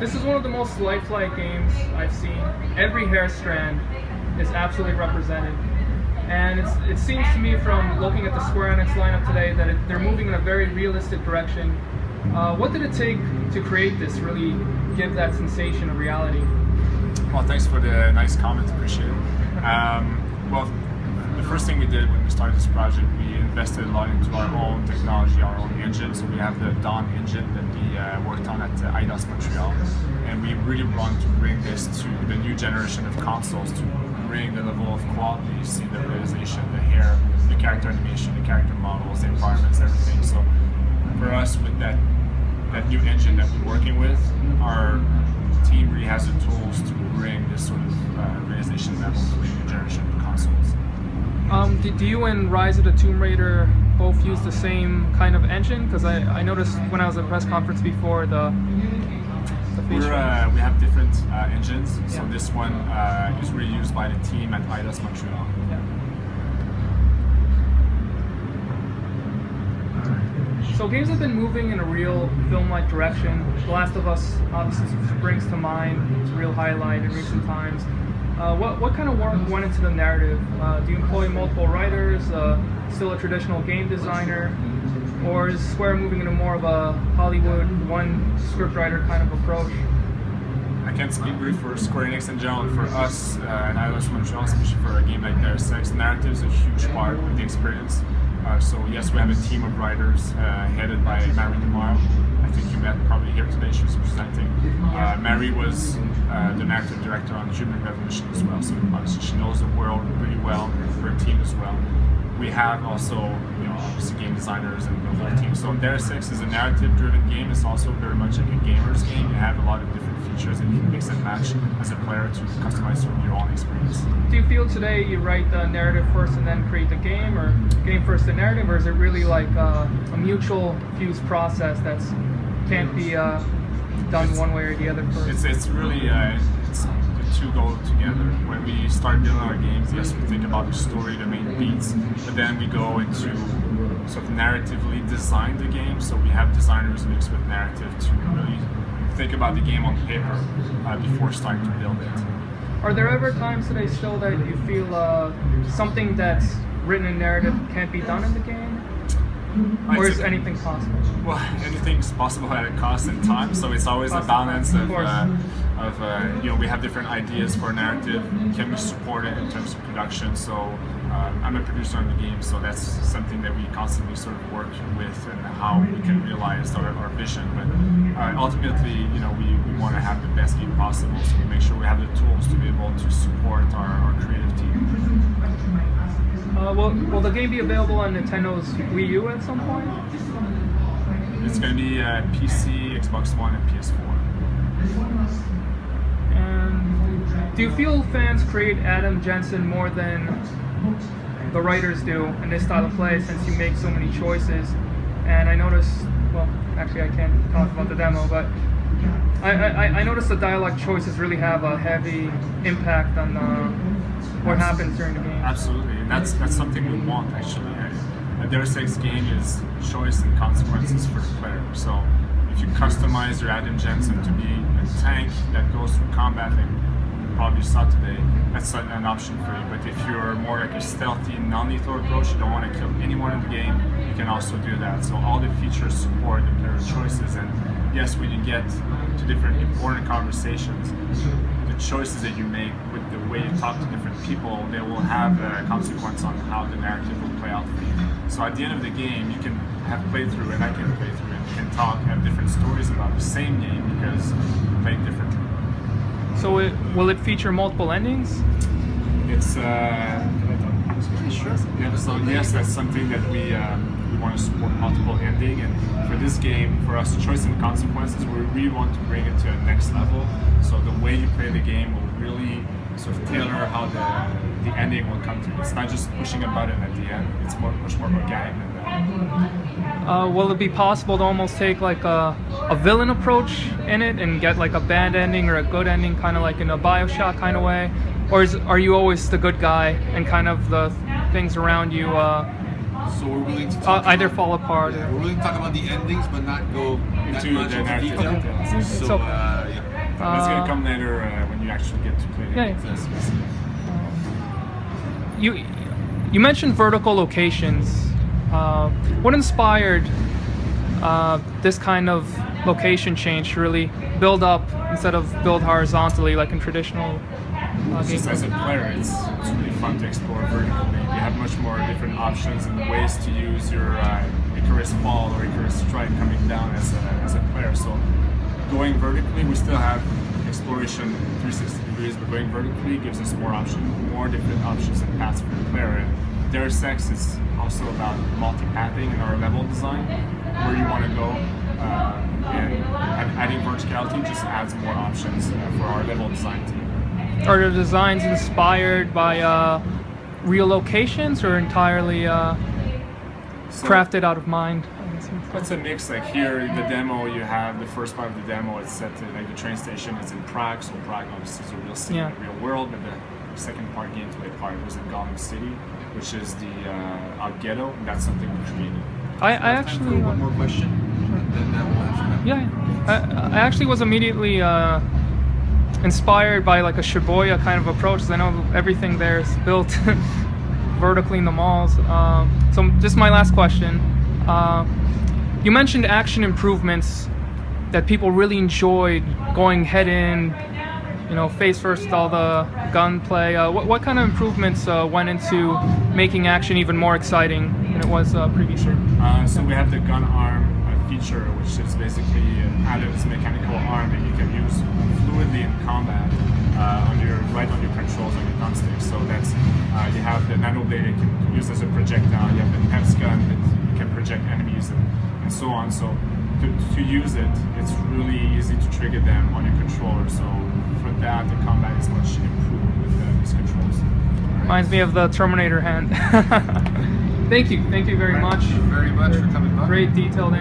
This is one of the most lifelike games I've seen. Every hair strand is absolutely represented. And it seems to me from looking at the Square Enix lineup today that they're moving in a very realistic direction. What did it take to create this, really give that sensation of reality? Well, thanks for the nice comments, appreciate it. Well, the first thing we did when we started this project, we invested a lot into our own technology, our own engine. So we have the Dawn engine that we worked on at Eidos Montreal. And we really want to bring this to the new generation of consoles to bring the level of quality. You see the realization, the hair, the character animation, the character models, the environments, everything. So for us, with that new engine that we're working with, our team really has the tools to bring this sort of realization level to the new generation of consoles. Do you and Rise of the Tomb Raider both use the same kind of engine? Because I noticed when I was at a press conference before we have different engines. Yeah. So this one is reused by the team at Eidos Montreal. Yeah. So games have been moving in a real film-like direction. The Last of Us obviously springs to mind. It's a real highlight in recent times. What kind of work went into the narrative? Do you employ multiple writers, still a traditional game designer, or is Square moving into more of a Hollywood one scriptwriter kind of approach? I can't speak brief for Square Enix in general. For us at Eidos Montreal, especially for a game like Deus Ex, narrative is a huge part of the experience. So yes, we have a team of writers headed by Mary tomorrow. I think you met probably here today. She was presenting. Mary was the narrative director on Human Revolution as well, so obviously she knows the world really well. Her team as well. We have also, obviously game designers and the whole team. So Deus Ex is a narrative-driven game. It's also very much like a gamer's game. You have a lot of different features that you can mix and match as a player to customize your own experience. Do you feel today you write the narrative first and then create the game, or game first and narrative, or is it really like a mutual fused process that can't be done one way or the other first? It's really the two go together. When we start building our games, yes, we think about the story, the main beats, but then we go into sort of narratively design the game. So we have designers mixed with narrative to really think about the game on paper before starting to build it. Are there ever times today still that you feel something that's written in narrative can't be done in the game? Or is anything possible? Well, anything's possible at a cost and time, so it's always a balance of we have different ideas for a narrative. Can we support it in terms of production? So I'm a producer on the game, so that's something that we constantly sort of work with and how we can realize our vision. But ultimately, we want to have the best game possible, so we make sure we have the tools to be able to support our creative team. Will the game be available on Nintendo's Wii U at some point? It's going to be PC, Xbox One, and PS4. And do you feel fans create Adam Jensen more than the writers do in this style of play, since you make so many choices? And I noticed, well, actually I can't talk about the demo, but I noticed the dialogue choices really have a heavy impact on what happens during the game. Absolutely, and that's something we want actually. A Deus Ex game is choice and consequences for the player. So if you customize your Adam Jensen to be a tank that goes through combat, like you probably saw today, that's an option for you. But if you're more like a stealthy, non-lethal approach, you don't want to kill anyone in the game, you can also do that. So all the features support the player choices, and yes, when you get to different important conversations, the choices that you make with the way you talk to different people, they will have a consequence on how the narrative will play out for you. So at the end of the game, you can have playthrough, and I can play through, and we can talk, have different stories about the same game because we play differently. So will it feature multiple endings? It's sure. Yeah, so yes, that's something that we want to support multiple ending, and for this game, for us, choice and consequences, we really want to bring it to a next level. So the way you play the game will really sort of tailor how the ending will come through. It's not just pushing a button at the end. It's much more organic than that. Will it be possible to almost take like a villain approach in it and get like a bad ending or a good ending, kind of like in a BioShock kind of way? Or are you always the good guy and kind of the things around you so we're willing to talk either fall apart? Yeah, we're willing to talk about the endings but not go into the narrative detail. So, yeah. That's gonna come later when you actually get to play the games. You mentioned vertical locations. What inspired this kind of location change to really build up instead of build horizontally like in traditional games? As a player, it's really fun to explore vertically. You have much more different options and ways to use your Icarus Fall or Icarus Strike coming down as a player. So going vertically, we still have exploration 360 degrees, but going vertically gives us more different options and paths for the player. And Deus Ex is also about multi-pathing in our level design, where you want to go, and adding verticality just adds more options for our level design team. Are the designs inspired by real locations or entirely crafted out of mind? It's a mix. Like here, the demo, you have the first part of the demo. It's set to like the train station is in Prague, so Prague obviously is a real city in the real world. But the second part, gameplay part, was in Gotham City, which is the ghetto, and that's something we created. I actually one more question. Then that will answer that. I actually was immediately inspired by like a Shibuya kind of approach, because I know everything there is built vertically in the malls. So just my last question. You mentioned action improvements that people really enjoyed, going head in, face first, all the gunplay. What kind of improvements went into making action even more exciting than it was previously? So we have the gun arm feature, which is basically Eidos mechanical arm that you can use fluidly in combat right on your controls on your thumbstick. So that's you have the nano blade you can use as a projectile. You have the PEPS gun that you can project enemies and so on. So to use it, it's really easy to trigger them on your controller. So for that, the combat is much improved with these controls. Reminds me of the Terminator hand. Thank you very much. Thank you very much for coming by. Great detailed answer.